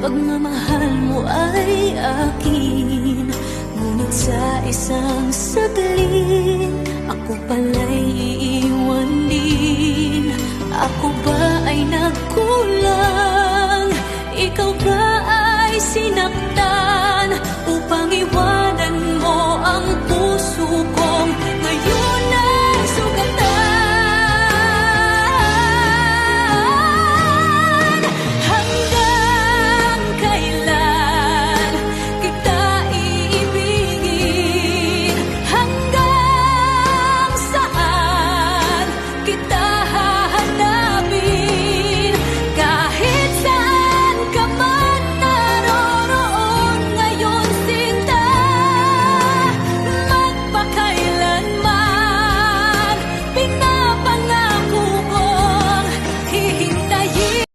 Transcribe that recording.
pagmamahal mo ay akin. Ngunit sa isang saglit, ako pala'y iiwan din. Ako ba ay nagkulang? Ikaw ba ay sinaktan upang iwan?